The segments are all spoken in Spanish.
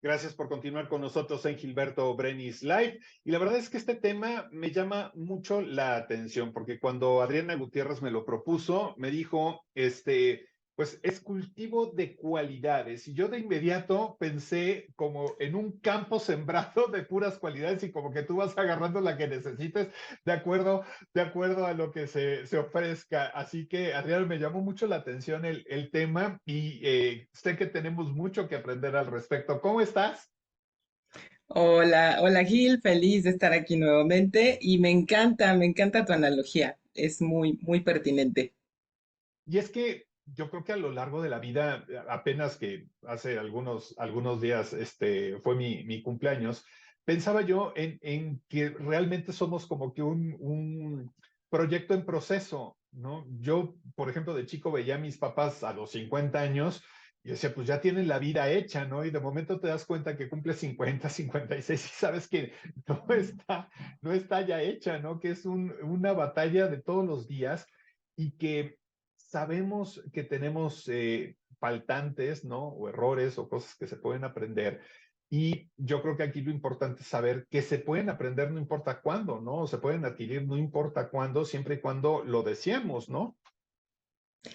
Gracias por continuar con nosotros en Gilberto Brenis Live. Y la verdad es que este tema me llama mucho la atención, porque cuando Adriana Gutiérrez me lo propuso, me dijo, pues es cultivo de cualidades. Y yo de inmediato pensé como en un campo sembrado de puras cualidades y como que tú vas agarrando la que necesites de acuerdo, de acuerdo a lo que se ofrezca. Así que, Adriana, me llamó mucho la atención el tema y sé que tenemos mucho que aprender al respecto. ¿Cómo estás? Hola, hola Gil, feliz de estar aquí nuevamente y me encanta tu analogía, es muy pertinente. Y es que yo creo que a lo largo de la vida, apenas que hace algunos días fue mi cumpleaños, pensaba yo en que realmente somos como que un proyecto en proceso, ¿no? Yo, por ejemplo, de chico veía a mis papás a los 50 años y decía, pues ya tienen la vida hecha, ¿no? Y de momento te das cuenta que cumple 56 y sabes que no está, no está ya hecha, ¿no? Que es una batalla de todos los días y que sabemos que tenemos faltantes, ¿no? O errores o cosas que se pueden aprender. Y yo creo que aquí lo importante es saber que se pueden aprender no importa cuándo, ¿no? O se pueden adquirir no importa cuándo, siempre y cuando lo deseemos, ¿no?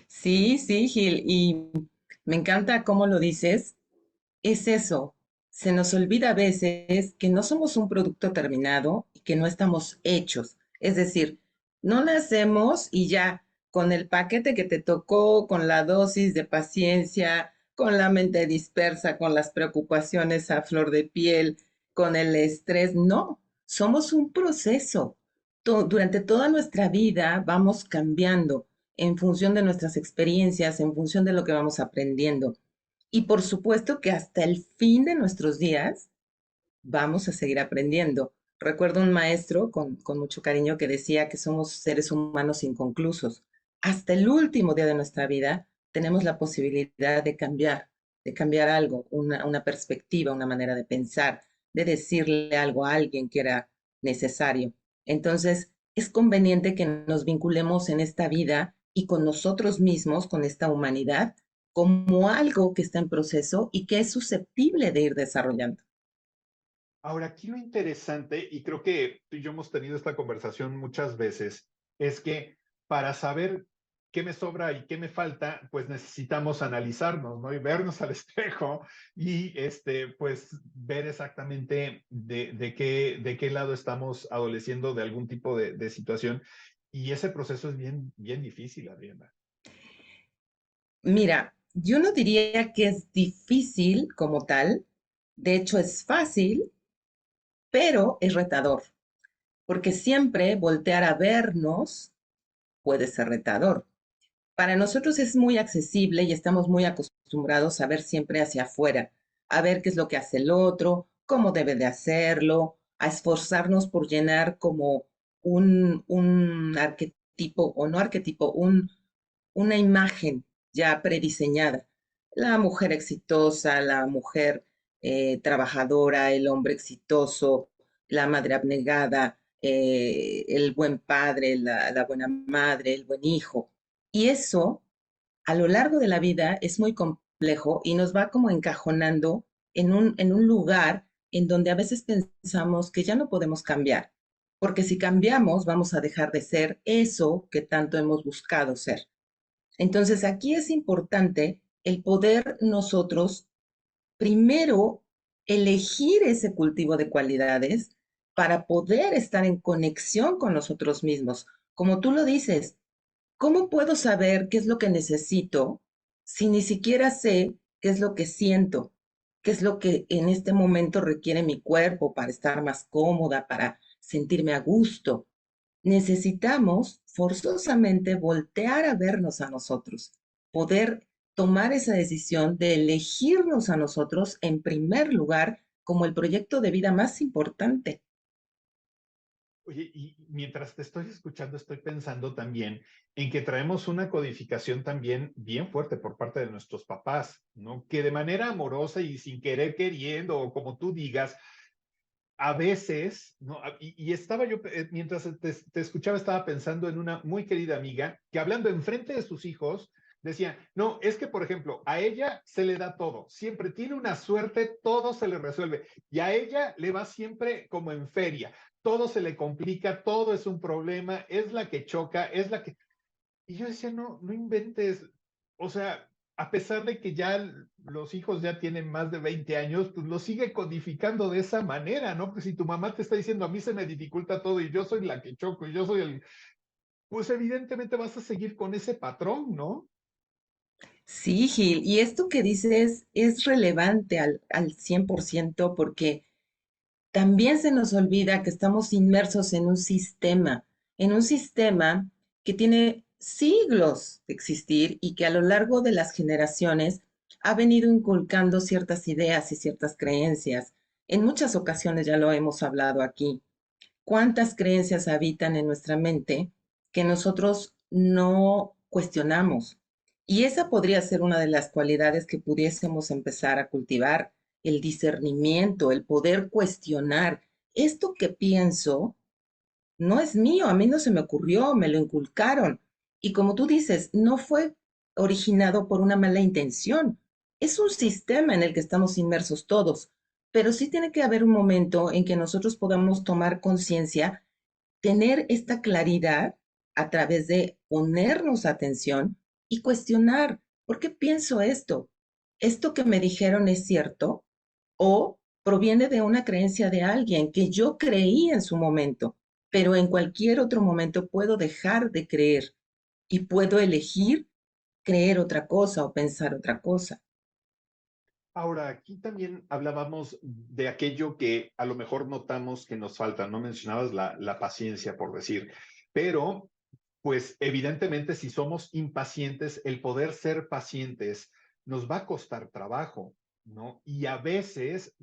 Sí, sí, Gil, y me encanta cómo lo dices, es eso, se nos olvida a veces que no somos un producto terminado y que no estamos hechos, es decir, no nacemos y ya con el paquete que te tocó, con la dosis de paciencia, con la mente dispersa, con las preocupaciones a flor de piel, con el estrés, no, somos un proceso. Durante toda nuestra vida vamos cambiando en función de nuestras experiencias, en función de lo que vamos aprendiendo. Y por supuesto que hasta el fin de nuestros días vamos a seguir aprendiendo. Recuerdo un maestro con mucho cariño que decía que somos seres humanos inconclusos. Hasta el último día de nuestra vida tenemos la posibilidad de cambiar algo, una perspectiva, una manera de pensar, de decirle algo a alguien que era necesario. Entonces, es conveniente que nos vinculemos en esta vida y con nosotros mismos, con esta humanidad, como algo que está en proceso y que es susceptible de ir desarrollando. Ahora, aquí lo interesante, y creo que tú y yo hemos tenido esta conversación muchas veces, es que para saber qué me sobra y qué me falta, pues necesitamos analizarnos, ¿no? Y vernos al espejo y, pues, ver exactamente de qué lado estamos adoleciendo de algún tipo de situación. Y ese proceso es bien difícil, Adriana. Mira, yo no diría que es difícil como tal, de hecho es fácil, pero es retador, porque siempre voltear a vernos puede ser retador. Para nosotros es muy accesible y estamos muy acostumbrados a ver siempre hacia afuera, a ver qué es lo que hace el otro, cómo debe de hacerlo, a esforzarnos por llenar como un arquetipo o no arquetipo, una imagen ya prediseñada. La mujer exitosa, la mujer trabajadora, el hombre exitoso, la madre abnegada, el buen padre, la buena madre, el buen hijo. Y eso a lo largo de la vida es muy complejo y nos va como encajonando en un lugar en donde a veces pensamos que ya no podemos cambiar, porque si cambiamos vamos a dejar de ser eso que tanto hemos buscado ser. Entonces aquí es importante el poder nosotros primero elegir ese cultivo de cualidades para poder estar en conexión con nosotros mismos. Como tú lo dices, ¿cómo puedo saber qué es lo que necesito si ni siquiera sé qué es lo que siento? ¿Qué es lo que en este momento requiere mi cuerpo para estar más cómoda, para sentirme a gusto? Necesitamos forzosamente voltear a vernos a nosotros, poder tomar esa decisión de elegirnos a nosotros en primer lugar como el proyecto de vida más importante. Oye, y mientras te estoy escuchando, estoy pensando también en que traemos una codificación también bien fuerte por parte de nuestros papás, ¿no? Que de manera amorosa y sin querer queriendo, o como tú digas, a veces, ¿no? Y estaba yo, mientras te escuchaba, estaba pensando en una muy querida amiga que hablando enfrente de sus hijos, Decía, no, es que, por ejemplo, a ella se le da todo, siempre tiene una suerte, todo se le resuelve, y a ella le va siempre como en feria, todo se le complica, todo es un problema, es la que choca, es la que... Y yo decía, no, no inventes, o sea, a pesar de que ya los hijos ya tienen más de 20 años, pues lo sigue codificando de esa manera, ¿no? Pues si tu mamá te está diciendo, a mí se me dificulta todo y yo soy la que choco y yo soy el... Pues evidentemente vas a seguir con ese patrón, ¿no? Sí, Gil, y esto que dices es relevante al 100% porque también se nos olvida que estamos inmersos en un sistema que tiene siglos de existir y que a lo largo de las generaciones ha venido inculcando ciertas ideas y ciertas creencias. En muchas ocasiones ya lo hemos hablado aquí. ¿Cuántas creencias habitan en nuestra mente que nosotros no cuestionamos? Y esa podría ser una de las cualidades que pudiésemos empezar a cultivar, el discernimiento, el poder cuestionar. Esto que pienso no es mío, a mí no se me ocurrió, me lo inculcaron. Y como tú dices, no fue originado por una mala intención. Es un sistema en el que estamos inmersos todos, pero sí tiene que haber un momento en que nosotros podamos tomar conciencia, tener esta claridad a través de ponernos atención y cuestionar, ¿por qué pienso esto? ¿Esto que me dijeron es cierto? ¿O proviene de una creencia de alguien que yo creí en su momento, pero en cualquier otro momento puedo dejar de creer y puedo elegir creer otra cosa o pensar otra cosa? Ahora, aquí también hablábamos de aquello que a lo mejor notamos que nos falta, no mencionabas la paciencia, por decir, pero pues evidentemente si somos impacientes, el poder ser pacientes nos va a costar trabajo, ¿no? Y a veces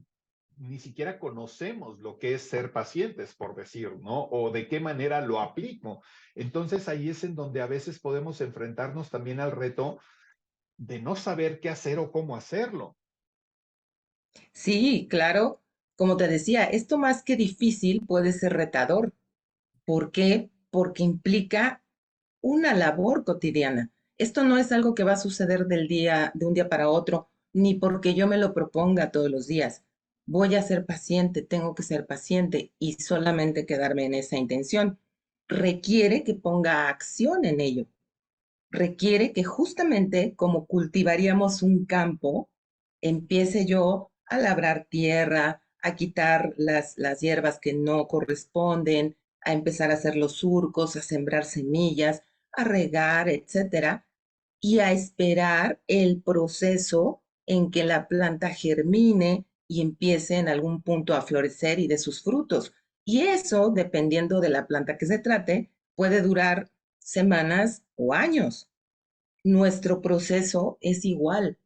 ni siquiera conocemos lo que es ser pacientes, por decir, ¿no? O de qué manera lo aplico. Entonces ahí es en donde a veces podemos enfrentarnos también al reto de no saber qué hacer o cómo hacerlo. Sí, claro, como te decía, esto más que difícil puede ser retador. ¿Por qué? Porque implica una labor cotidiana. Esto no es algo que va a suceder de un día para otro, ni porque yo me lo proponga todos los días. Voy a ser paciente, tengo que ser paciente y solamente quedarme en esa intención. Requiere que ponga acción en ello. Requiere que justamente como cultivaríamos un campo, empiece yo a labrar tierra, a quitar las hierbas que no corresponden, a empezar a hacer los surcos, a sembrar semillas, a regar, etcétera, y a esperar el proceso en que la planta germine y empiece en algún punto a florecer y de sus frutos. Y eso, dependiendo de la planta que se trate, puede durar semanas o años. Nuestro proceso es igual,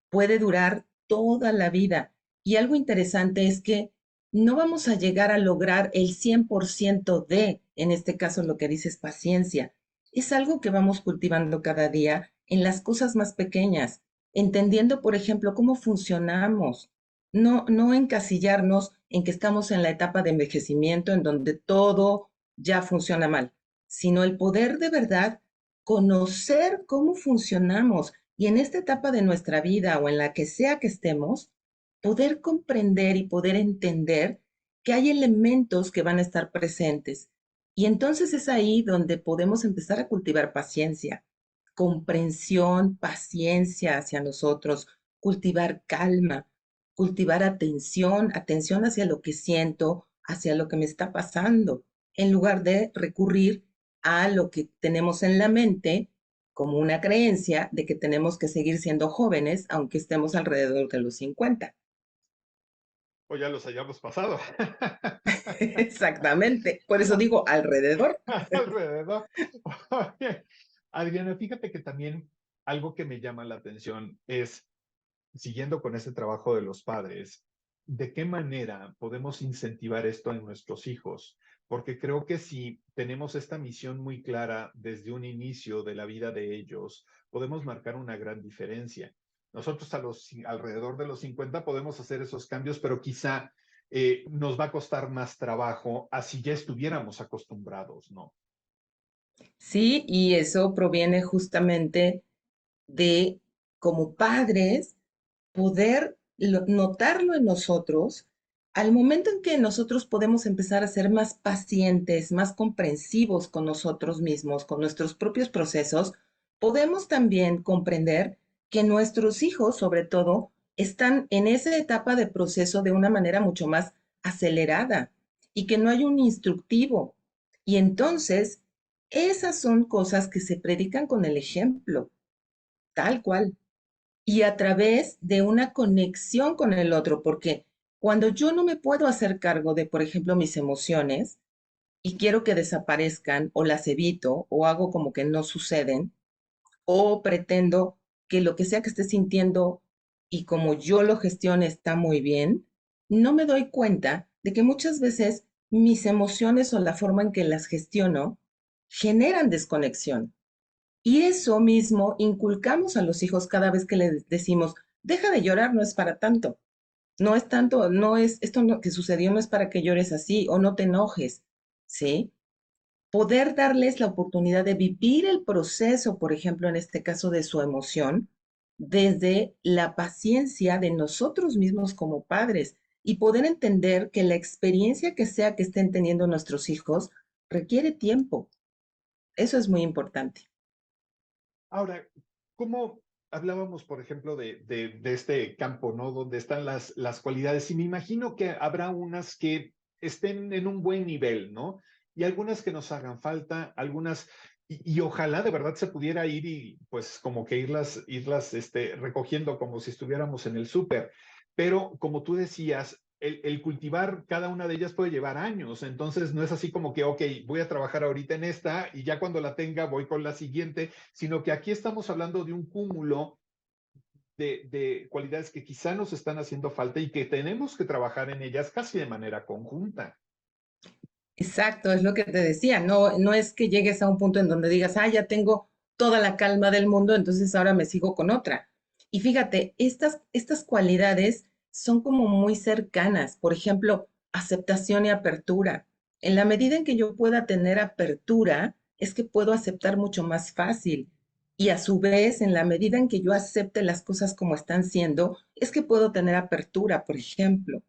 puede durar toda la vida. Y algo interesante es que no vamos a llegar a lograr el 100% en este caso lo que dices, paciencia. Es algo que vamos cultivando cada día en las cosas más pequeñas, entendiendo, por ejemplo, cómo funcionamos. No encasillarnos en que estamos en la etapa de envejecimiento en donde todo ya funciona mal, sino el poder de verdad conocer cómo funcionamos y en esta etapa de nuestra vida o en la que sea que estemos, poder comprender y poder entender que hay elementos que van a estar presentes. Y entonces es ahí donde podemos empezar a cultivar paciencia, comprensión, paciencia hacia nosotros, cultivar calma, cultivar atención, atención hacia lo que siento, hacia lo que me está pasando, en lugar de recurrir a lo que tenemos en la mente como una creencia de que tenemos que seguir siendo jóvenes aunque estemos alrededor de los 50. O ya los hayamos pasado. Exactamente. Por eso digo alrededor. Alrededor. Oye, Adriana, fíjate que también algo que me llama la atención es, siguiendo con ese trabajo de los padres, ¿de qué manera podemos incentivar esto en nuestros hijos? Porque creo que si tenemos esta misión muy clara desde un inicio de la vida de ellos, podemos marcar una gran diferencia. Nosotros alrededor de los 50 podemos hacer esos cambios, pero quizá nos va a costar más trabajo así ya estuviéramos acostumbrados, ¿no? Sí, y eso proviene justamente de, como padres, poder notarlo en nosotros al momento en que nosotros podemos empezar a ser más pacientes, más comprensivos con nosotros mismos, con nuestros propios procesos, podemos también comprender que nuestros hijos, sobre todo, están en esa etapa de proceso de una manera mucho más acelerada y que no hay un instructivo. Y entonces, esas son cosas que se predican con el ejemplo, tal cual y a través de una conexión con el otro, porque cuando yo no me puedo hacer cargo de, por ejemplo, mis emociones y quiero que desaparezcan o las evito o hago como que no suceden o pretendo que lo que sea que esté sintiendo y como yo lo gestione está muy bien, no me doy cuenta de que muchas veces mis emociones o la forma en que las gestiono generan desconexión. Y eso mismo inculcamos a los hijos cada vez que les decimos, deja de llorar, no es para tanto. No es tanto, no es, que sucedió no es para que llores así o no te enojes, ¿sí? Poder darles la oportunidad de vivir el proceso, por ejemplo, en este caso de su emoción, desde la paciencia de nosotros mismos como padres y poder entender que la experiencia que sea que estén teniendo nuestros hijos requiere tiempo. Eso es muy importante. Ahora, ¿cómo hablábamos, por ejemplo, de este campo, ¿no? Donde están las cualidades. Y me imagino que habrá unas que estén en un buen nivel, ¿no? Y algunas que nos hagan falta, algunas, y ojalá de verdad se pudiera ir y pues como que irlas recogiendo como si estuviéramos en el súper. Pero como tú decías, el cultivar cada una de ellas puede llevar años, entonces no es así como que, ok, voy a trabajar ahorita en esta y ya cuando la tenga voy con la siguiente, sino que aquí estamos hablando de un cúmulo de cualidades que quizá nos están haciendo falta y que tenemos que trabajar en ellas casi de manera conjunta. Exacto, es lo que te decía, no, no es que llegues a un punto en donde digas, ah, ya tengo toda la calma del mundo, entonces ahora me sigo con otra. Y fíjate, estas cualidades son como muy cercanas, por ejemplo, aceptación y apertura. En la medida en que yo pueda tener apertura, es que puedo aceptar mucho más fácil. Y a su vez, en la medida en que yo acepte las cosas como están siendo, es que puedo tener apertura, por ejemplo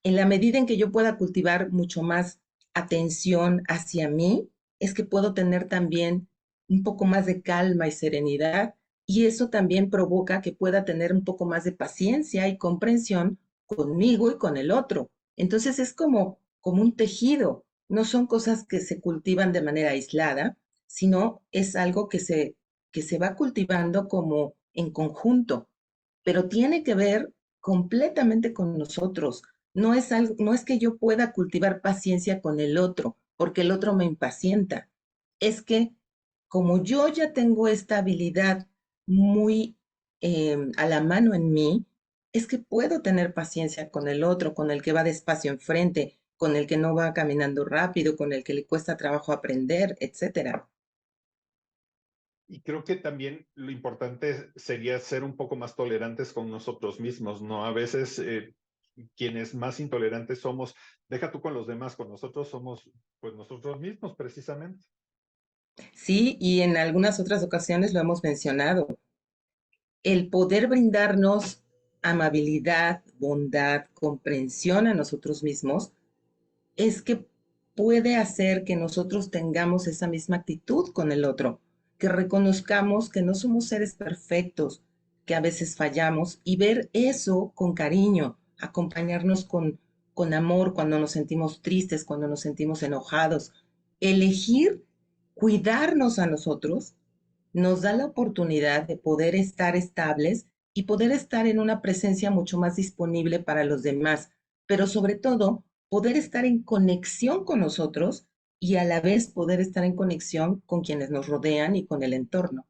en la medida en que yo pueda cultivar mucho más atención hacia mí, es que puedo tener también un poco más de calma y serenidad y eso también provoca que pueda tener un poco más de paciencia y comprensión conmigo y con el otro. Entonces es como un tejido, no son cosas que se cultivan de manera aislada, sino es algo que se va cultivando como en conjunto, pero tiene que ver completamente con nosotros. No es algo, no es que yo pueda cultivar paciencia con el otro, porque el otro me impacienta. Es que como yo ya tengo esta habilidad muy a la mano en mí, es que puedo tener paciencia con el otro, con el que va despacio enfrente, con el que no va caminando rápido, con el que le cuesta trabajo aprender, etcétera. Y creo que también lo importante sería ser un poco más tolerantes con nosotros mismos, ¿no? A veces quienes más intolerantes somos, deja tú con los demás, con nosotros somos pues nosotros mismos precisamente. Sí, y en algunas otras ocasiones lo hemos mencionado. El poder brindarnos amabilidad, bondad, comprensión a nosotros mismos, es que puede hacer que nosotros tengamos esa misma actitud con el otro, que reconozcamos que no somos seres perfectos, que a veces fallamos y ver eso con cariño, acompañarnos con amor cuando nos sentimos tristes, cuando nos sentimos enojados, elegir cuidarnos a nosotros nos da la oportunidad de poder estar estables y poder estar en una presencia mucho más disponible para los demás, pero sobre todo poder estar en conexión con nosotros y a la vez poder estar en conexión con quienes nos rodean y con el entorno.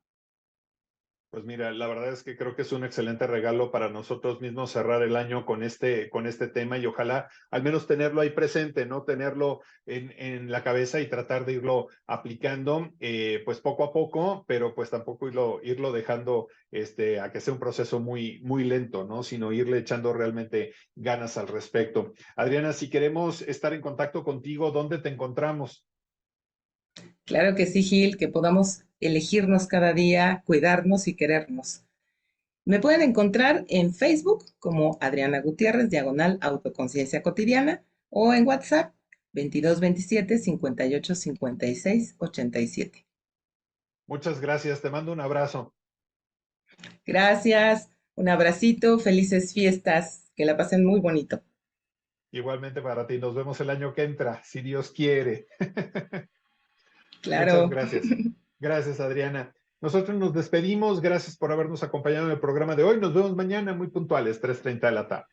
Pues mira, la verdad es que creo que es un excelente regalo para nosotros mismos cerrar el año con este tema y ojalá al menos tenerlo ahí presente, ¿no? Tenerlo en la cabeza y tratar de irlo aplicando, pues poco a poco, pero pues tampoco irlo dejando a que sea un proceso muy lento, ¿no? Sino irle echando realmente ganas al respecto. Adriana, si queremos estar en contacto contigo, ¿dónde te encontramos? Claro que sí, Gil, que podamos elegirnos cada día, cuidarnos y querernos. Me pueden encontrar en Facebook como Adriana Gutiérrez, diagonal autoconciencia cotidiana, o en WhatsApp 2227 58 56 87. Muchas gracias, te mando un abrazo. Gracias, un abracito, felices fiestas, que la pasen muy bonito. Igualmente para ti, nos vemos el año que entra, si Dios quiere. Muchas Claro. gracias. Gracias, Adriana. Nosotros nos despedimos. Gracias por habernos acompañado en el programa de hoy. Nos vemos mañana muy puntuales, 3:30 de la tarde.